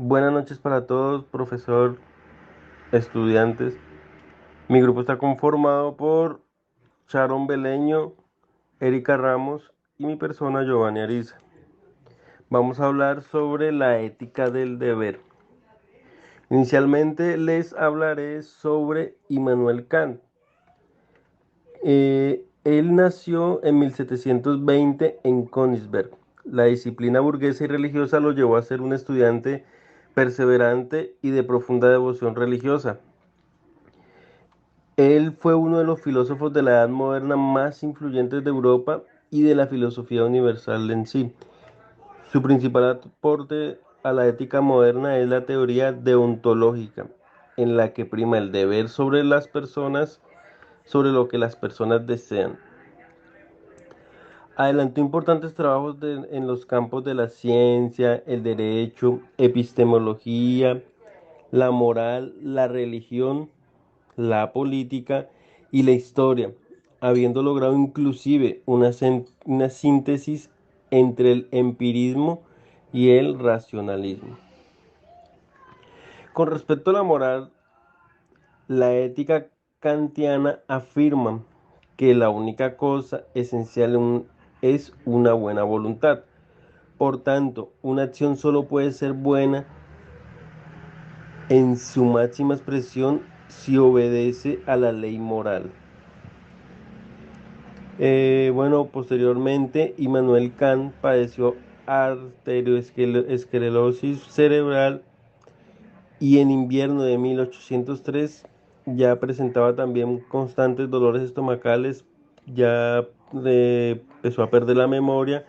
Buenas noches para todos, profesor, estudiantes. Mi grupo está conformado por Sharon Beleño, Erika Ramos y mi persona Giovanni Ariza. Vamos a hablar sobre la ética del deber. Inicialmente les hablaré sobre Immanuel Kant. Él nació en 1720 en Königsberg. La disciplina burguesa y religiosa lo llevó a ser un estudiante perseverante y de profunda devoción religiosa. Él fue uno de los filósofos de la Edad Moderna más influyentes de Europa y de la filosofía universal en sí. Su principal aporte a la ética moderna es la teoría deontológica, en la que prima el deber sobre las personas, sobre lo que las personas desean. Adelantó importantes trabajos en los campos de la ciencia, el derecho, epistemología, la moral, la religión, la política y la historia, habiendo logrado inclusive una síntesis entre el empirismo y el racionalismo. Con respecto a la moral, la ética kantiana afirma que la única cosa esencial es una buena voluntad. Por tanto, una acción solo puede ser buena en su máxima expresión si obedece a la ley moral. Bueno, posteriormente, Immanuel Kant padeció arteriosclerosis cerebral y en invierno de 1803 ya presentaba también constantes dolores estomacales, ya empezó a perder la memoria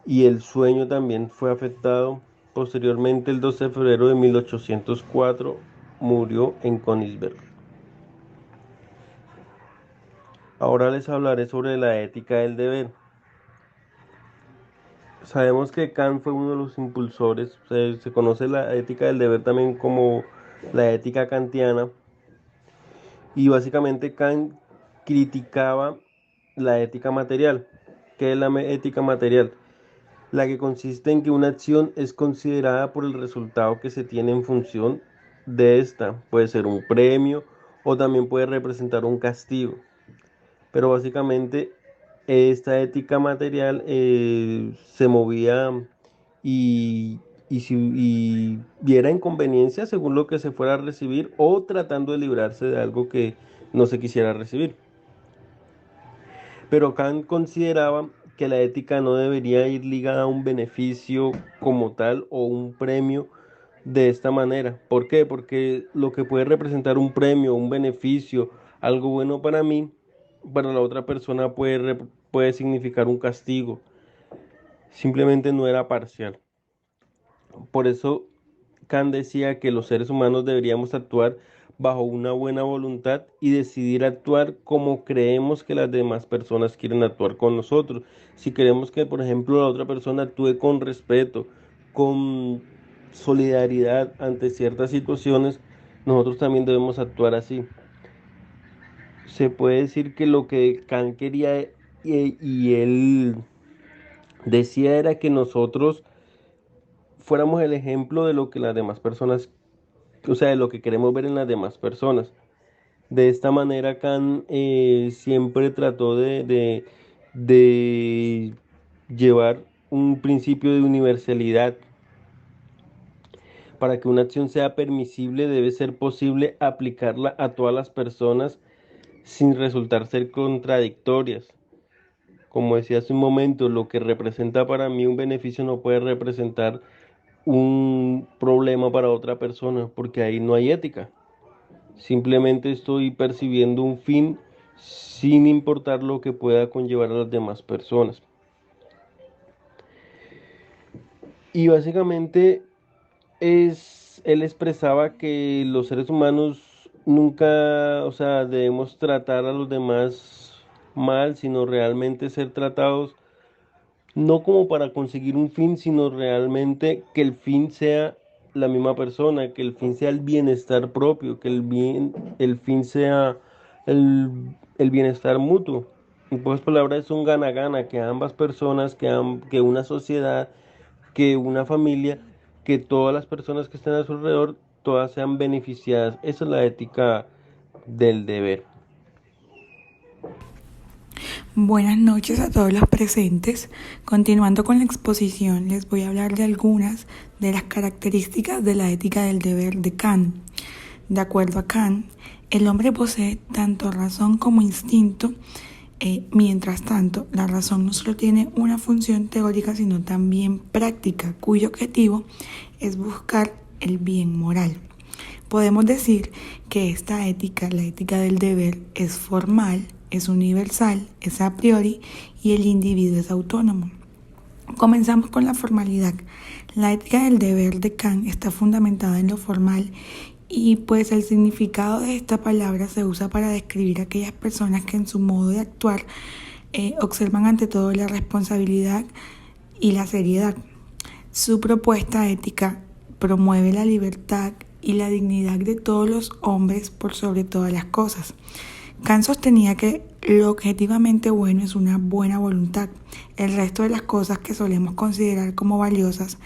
y el sueño también fue afectado. Posteriormente, el 12 de febrero de 1804, murió en Königsberg. Ahora les hablaré sobre la ética del deber. Sabemos que Kant fue uno de los impulsores, se conoce la ética del deber también como la ética kantiana, y básicamente Kant criticaba la ética material. ¿Qué es la ética material? La que consiste en que una acción es considerada por el resultado que se tiene en función de esta. Puede ser un premio o también puede representar un castigo. Pero básicamente esta ética material se movía y viera inconveniencia según lo que se fuera a recibir o tratando de librarse de algo que no se quisiera recibir. Pero Kant consideraba que la ética no debería ir ligada a un beneficio como tal o un premio de esta manera. ¿Por qué? Porque lo que puede representar un premio, un beneficio, algo bueno para mí, para la otra persona puede significar un castigo. Simplemente no era parcial. Por eso Kant decía que los seres humanos deberíamos actuar bajo una buena voluntad y decidir actuar como creemos que las demás personas quieren actuar con nosotros. Si queremos que, por ejemplo, la otra persona actúe con respeto, con solidaridad ante ciertas situaciones, nosotros también debemos actuar así. Se puede decir que lo que Kant quería y él decía era que nosotros fuéramos el ejemplo de lo que las demás personas, o sea, de lo que queremos ver en las demás personas. De esta manera, Kant siempre trató de llevar un principio de universalidad. Para que una acción sea permisible, debe ser posible aplicarla a todas las personas sin resultar ser contradictorias. Como decía hace un momento, lo que representa para mí un beneficio no puede representar un problema para otra persona, porque ahí no hay ética. Simplemente estoy percibiendo un fin sin importar lo que pueda conllevar a las demás personas. Y básicamente él expresaba que los seres humanos nunca, o sea, debemos tratar a los demás mal, sino realmente ser tratados no como para conseguir un fin, sino realmente que el fin sea la misma persona, que el fin sea el bienestar propio, que el fin sea el bienestar mutuo. En pocas palabras, es un gana-gana, que ambas personas, que una sociedad, que una familia que todas las personas que estén a su alrededor, todas sean beneficiadas. Esa es la ética del deber. Buenas noches a todos los presentes. Continuando con la exposición, les voy a hablar de algunas de las características de la ética del deber de Kant. De acuerdo a Kant, el hombre posee tanto razón como instinto. Mientras tanto, la razón no solo tiene una función teórica, sino también práctica, cuyo objetivo es buscar el bien moral. Podemos decir que esta ética, la ética del deber, es formal, es universal, es a priori y el individuo es autónomo. Comenzamos con la formalidad. La ética del deber de Kant está fundamentada en lo formal y pues el significado de esta palabra se usa para describir a aquellas personas que en su modo de actuar observan ante todo la responsabilidad y la seriedad. Su propuesta ética promueve la libertad y la dignidad de todos los hombres por sobre todas las cosas. Kant sostenía que lo objetivamente bueno es una buena voluntad. El resto de las cosas que solemos considerar como valiosas,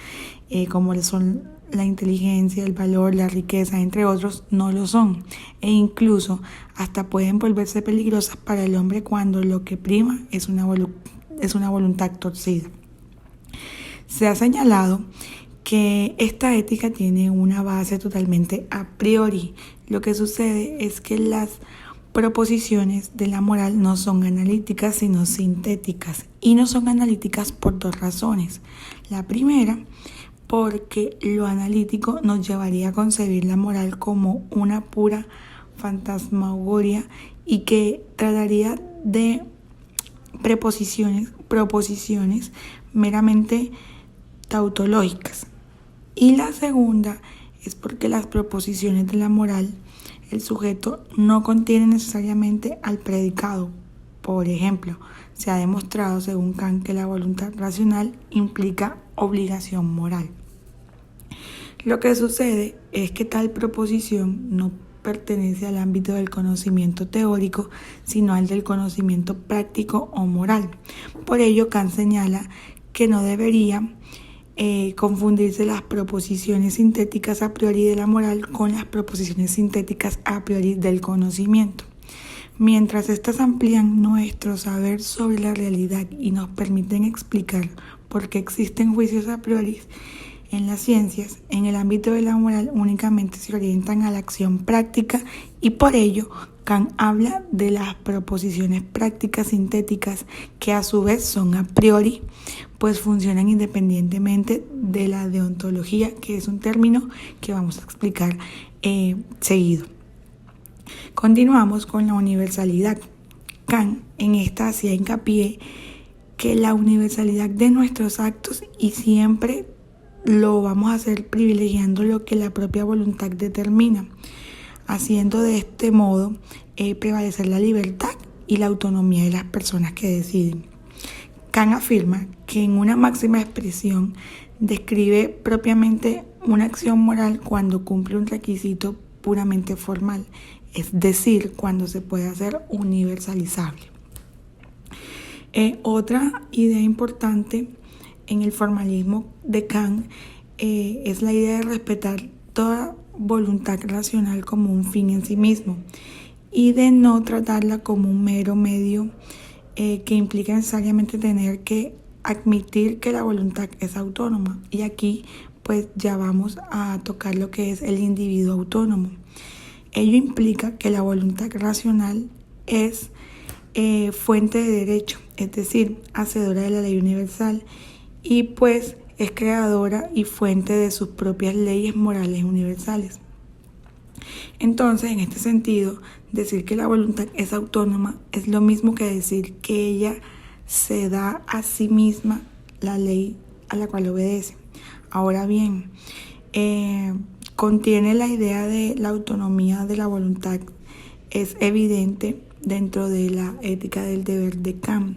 como son la inteligencia, el valor, la riqueza, entre otros, no lo son. E incluso hasta pueden volverse peligrosas para el hombre cuando lo que prima es una voluntad torcida. Se ha señalado que esta ética tiene una base totalmente a priori. Lo que sucede es que las proposiciones de la moral no son analíticas, sino sintéticas. Y no son analíticas por dos razones. La primera, porque lo analítico nos llevaría a concebir la moral como una pura fantasmagoria y que trataría de proposiciones meramente tautológicas. Y la segunda es porque las proposiciones de la moral, el sujeto no contiene necesariamente al predicado. Por ejemplo, se ha demostrado según Kant que la voluntad racional implica obligación moral. Lo que sucede es que tal proposición no pertenece al ámbito del conocimiento teórico, sino al del conocimiento práctico o moral. Por ello, Kant señala que no debería confundirse las proposiciones sintéticas a priori de la moral con las proposiciones sintéticas a priori del conocimiento. Mientras estas amplían nuestro saber sobre la realidad y nos permiten explicar por qué existen juicios a priori en las ciencias, en el ámbito de la moral únicamente se orientan a la acción práctica y por ello Kant habla de las proposiciones prácticas sintéticas que a su vez son a priori, pues funcionan independientemente de la deontología, que es un término que vamos a explicar seguido. Continuamos con la universalidad. Kant en esta hacía hincapié que la universalidad de nuestros actos y siempre lo vamos a hacer privilegiando lo que la propia voluntad determina, haciendo de este modo prevalecer la libertad y la autonomía de las personas que deciden. Kant afirma que en una máxima expresión describe propiamente una acción moral cuando cumple un requisito puramente formal, es decir, cuando se puede hacer universalizable. Otra idea importante en el formalismo de Kant es la idea de respetar toda voluntad racional como un fin en sí mismo y de no tratarla como un mero medio que implica necesariamente tener que admitir que la voluntad es autónoma. Y aquí pues ya vamos a tocar lo que es el individuo autónomo. Ello implica que la voluntad racional es fuente de derecho, es decir, hacedora de la ley universal y pues es creadora y fuente de sus propias leyes morales universales. Entonces, en este sentido, decir que la voluntad es autónoma es lo mismo que decir que ella se da a sí misma la ley a la cual obedece. Ahora bien, contiene la idea de la autonomía de la voluntad, es evidente dentro de la ética del deber de Kant.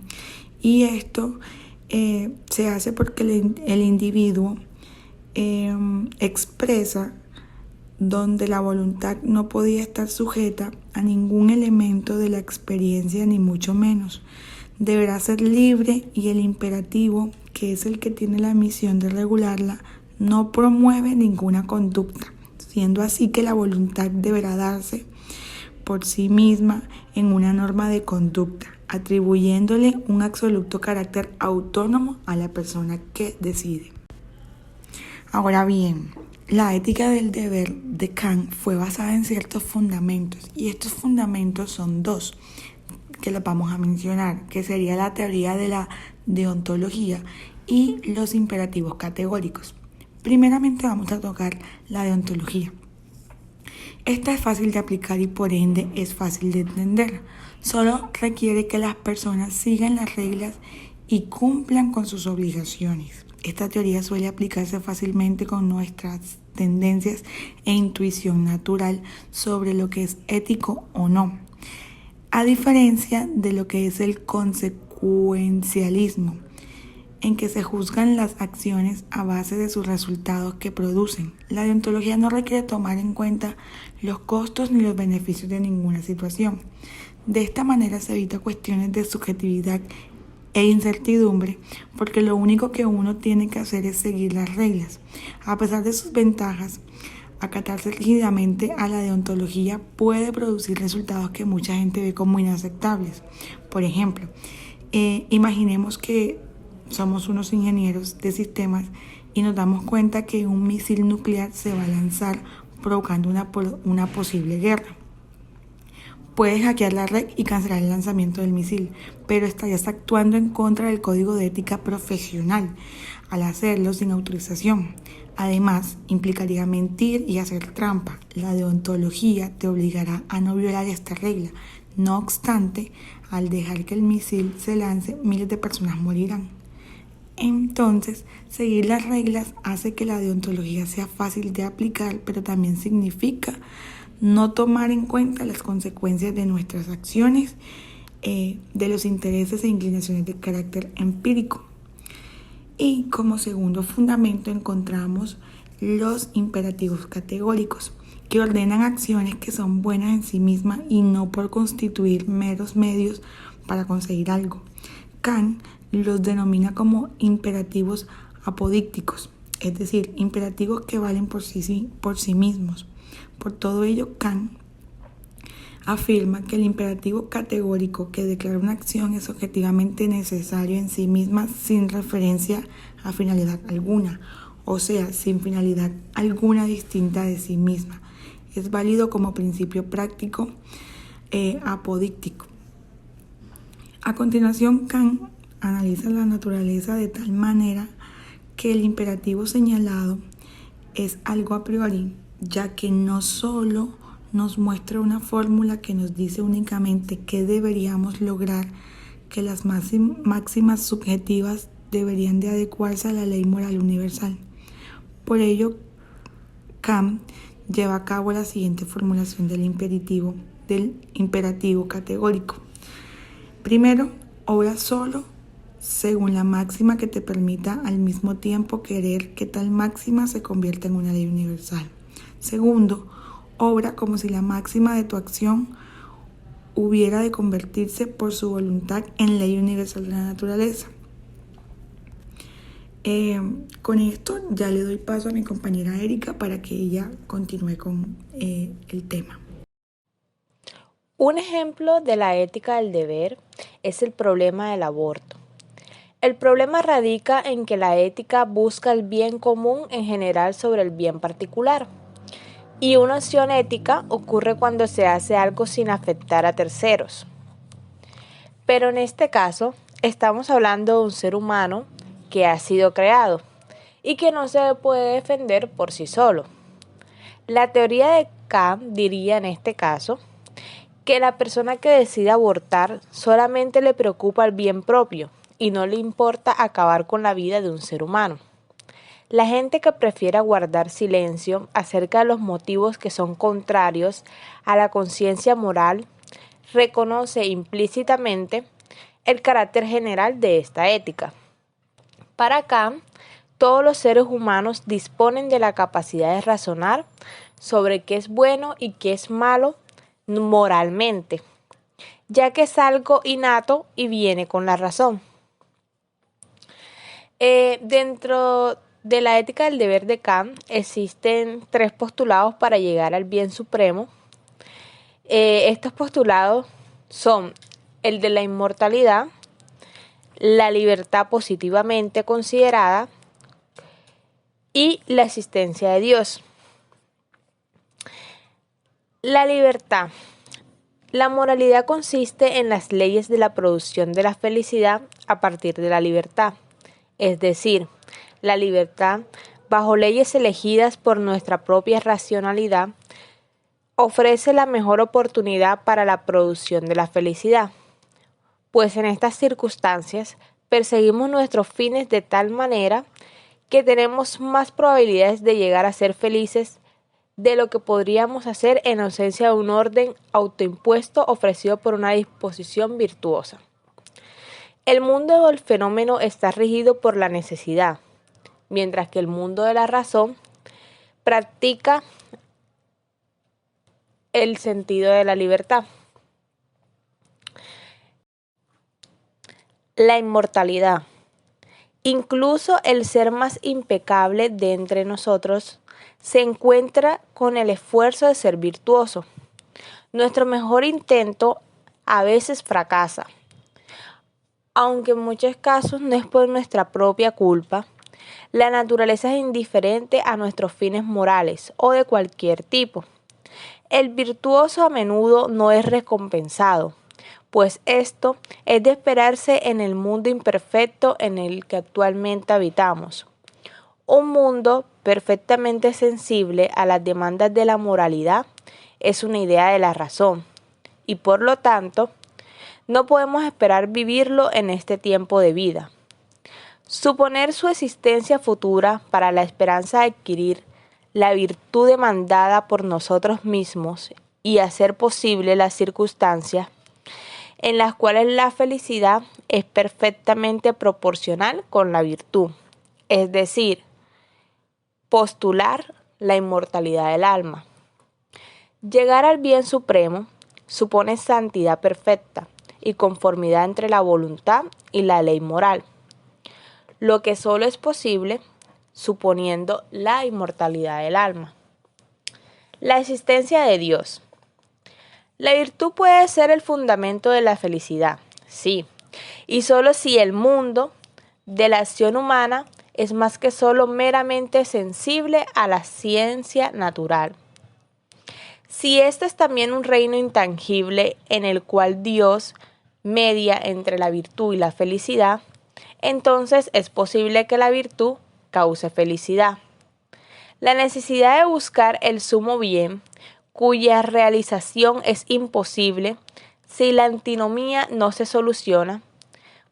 Y esto se hace porque el individuo expresa donde la voluntad no podía estar sujeta a ningún elemento de la experiencia, ni mucho menos. Deberá ser libre y el imperativo, que es el que tiene la misión de regularla, no promueve ninguna conducta, siendo así que la voluntad deberá darse por sí misma en una norma de conducta, atribuyéndole un absoluto carácter autónomo a la persona que decide. Ahora bien, la ética del deber de Kant fue basada en ciertos fundamentos, y estos fundamentos son dos que los vamos a mencionar, que sería la teoría de la deontología y los imperativos categóricos. Primeramente vamos a tocar la deontología. Esta es fácil de aplicar y por ende es fácil de entender. Solo requiere que las personas sigan las reglas y cumplan con sus obligaciones. Esta teoría suele aplicarse fácilmente con nuestras tendencias e intuición natural sobre lo que es ético o no, a diferencia de lo que es el consecuencialismo, en que se juzgan las acciones a base de sus resultados que producen. La deontología no requiere tomar en cuenta los costos ni los beneficios de ninguna situación. De esta manera se evita cuestiones de subjetividad e incertidumbre, porque lo único que uno tiene que hacer es seguir las reglas. A pesar de sus ventajas, acatarse rígidamente a la deontología puede producir resultados que mucha gente ve como inaceptables. Por ejemplo, imaginemos que somos unos ingenieros de sistemas y nos damos cuenta que un misil nuclear se va a lanzar provocando una posible guerra. Puedes hackear la red y cancelar el lanzamiento del misil, pero estarías actuando en contra del código de ética profesional al hacerlo sin autorización. Además, implicaría mentir y hacer trampa. La deontología te obligará a no violar esta regla. No obstante, al dejar que el misil se lance, miles de personas morirán. Entonces, seguir las reglas hace que la deontología sea fácil de aplicar, pero también significa no tomar en cuenta las consecuencias de nuestras acciones, de los intereses e inclinaciones de carácter empírico. Y como segundo fundamento encontramos los imperativos categóricos, que ordenan acciones que son buenas en sí mismas y no por constituir meros medios para conseguir algo. Kant los denomina como imperativos apodícticos, es decir, imperativos que valen por sí mismos. Por todo ello, Kant afirma que el imperativo categórico que declara una acción es objetivamente necesario en sí misma sin referencia a finalidad alguna, o sea, sin finalidad alguna distinta de sí misma. Es válido como principio práctico apodíctico. A continuación, Kant analiza la naturaleza de tal manera que el imperativo señalado es algo a priori, ya que no solo nos muestra una fórmula que nos dice únicamente qué deberíamos lograr, que las máximas subjetivas deberían de adecuarse a la ley moral universal. Por ello, Kant lleva a cabo la siguiente formulación del imperativo categórico. Primero, obra solo según la máxima que te permita al mismo tiempo querer que tal máxima se convierta en una ley universal. Segundo, obra como si la máxima de tu acción hubiera de convertirse por su voluntad en ley universal de la naturaleza. Con esto ya le doy paso a mi compañera Erika para que ella continúe con el tema. Un ejemplo de la ética del deber es el problema del aborto. El problema radica en que la ética busca el bien común en general sobre el bien particular. Y una acción ética ocurre cuando se hace algo sin afectar a terceros. Pero en este caso, estamos hablando de un ser humano que ha sido creado y que no se puede defender por sí solo. La teoría de Kant diría en este caso que la persona que decide abortar solamente le preocupa el bien propio y no le importa acabar con la vida de un ser humano. La gente que prefiere guardar silencio acerca de los motivos que son contrarios a la conciencia moral reconoce implícitamente el carácter general de esta ética. Para Kant, todos los seres humanos disponen de la capacidad de razonar sobre qué es bueno y qué es malo moralmente, ya que es algo innato y viene con la razón. Dentro De la ética del deber de Kant existen 3 postulados para llegar al bien supremo. Estos postulados son el de la inmortalidad, la libertad positivamente considerada y la existencia de Dios. La libertad. La moralidad consiste en las leyes de la producción de la felicidad a partir de la libertad, es decir, la libertad, bajo leyes elegidas por nuestra propia racionalidad, ofrece la mejor oportunidad para la producción de la felicidad, pues en estas circunstancias perseguimos nuestros fines de tal manera que tenemos más probabilidades de llegar a ser felices de lo que podríamos hacer en ausencia de un orden autoimpuesto ofrecido por una disposición virtuosa. El mundo del fenómeno está regido por la necesidad, mientras que el mundo de la razón practica el sentido de la libertad. La inmortalidad. Incluso el ser más impecable de entre nosotros se encuentra con el esfuerzo de ser virtuoso. Nuestro mejor intento a veces fracasa, aunque en muchos casos no es por nuestra propia culpa. La naturaleza es indiferente a nuestros fines morales o de cualquier tipo. El virtuoso a menudo no es recompensado, pues esto es de esperarse en el mundo imperfecto en el que actualmente habitamos. Un mundo perfectamente sensible a las demandas de la moralidad es una idea de la razón, y por lo tanto, no podemos esperar vivirlo en este tiempo de vida. Suponer su existencia futura para la esperanza de adquirir la virtud demandada por nosotros mismos y hacer posible las circunstancias en las cuales la felicidad es perfectamente proporcional con la virtud, es decir, postular la inmortalidad del alma. Llegar al bien supremo supone santidad perfecta y conformidad entre la voluntad y la ley moral, lo que solo es posible suponiendo la inmortalidad del alma. La existencia de Dios. La virtud puede ser el fundamento de la felicidad, sí, y solo si el mundo de la acción humana es más que solo meramente sensible a la ciencia natural. Si este es también un reino intangible en el cual Dios media entre la virtud y la felicidad, entonces es posible que la virtud cause felicidad. La necesidad de buscar el sumo bien, cuya realización es imposible si la antinomía no se soluciona,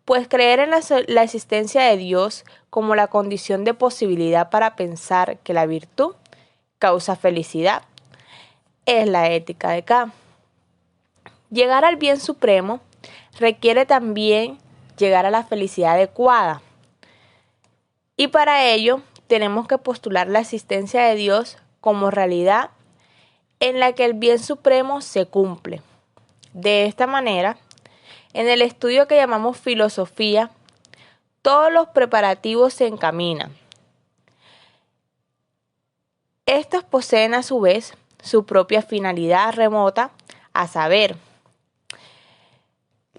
pues creer en la existencia de Dios como la condición de posibilidad para pensar que la virtud causa felicidad es la ética de Kant. Llegar al bien supremo requiere también llegar a la felicidad adecuada, y para ello tenemos que postular la existencia de Dios como realidad en la que el bien supremo se cumple. De esta manera, en el estudio que llamamos filosofía, todos los preparativos se encaminan. Estos poseen a su vez su propia finalidad remota, a saber,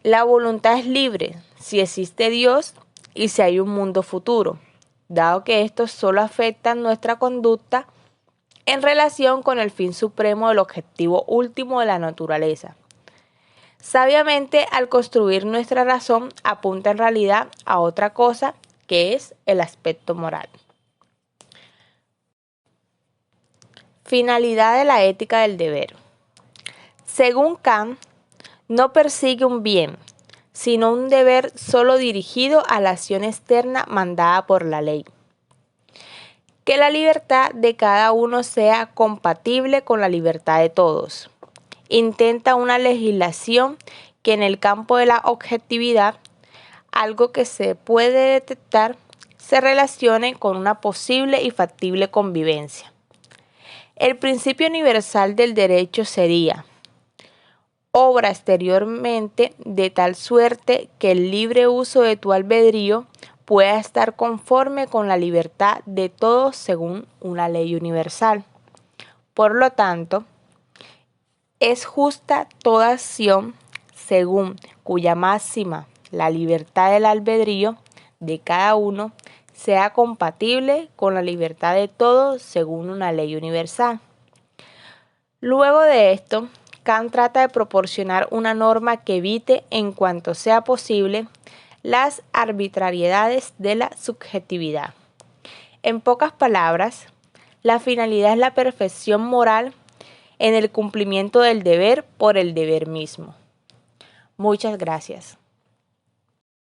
la voluntad es libre si existe Dios y si hay un mundo futuro, dado que estos solo afectan nuestra conducta en relación con el fin supremo del objetivo último de la naturaleza. Sabiamente, al construir nuestra razón, apunta en realidad a otra cosa, que es el aspecto moral. Finalidad de la ética del deber. Según Kant, no persigue un bien, sino un deber solo dirigido a la acción externa mandada por la ley. Que la libertad de cada uno sea compatible con la libertad de todos. Intenta una legislación que en el campo de la objetividad, algo que se puede detectar, se relacione con una posible y factible convivencia. El principio universal del derecho sería: obra exteriormente de tal suerte que el libre uso de tu albedrío pueda estar conforme con la libertad de todos según una ley universal. Por lo tanto, es justa toda acción según cuya máxima, la libertad del albedrío de cada uno, sea compatible con la libertad de todos según una ley universal. Luego de esto, Kant trata de proporcionar una norma que evite, en cuanto sea posible, las arbitrariedades de la subjetividad. En pocas palabras, la finalidad es la perfección moral en el cumplimiento del deber por el deber mismo. Muchas gracias.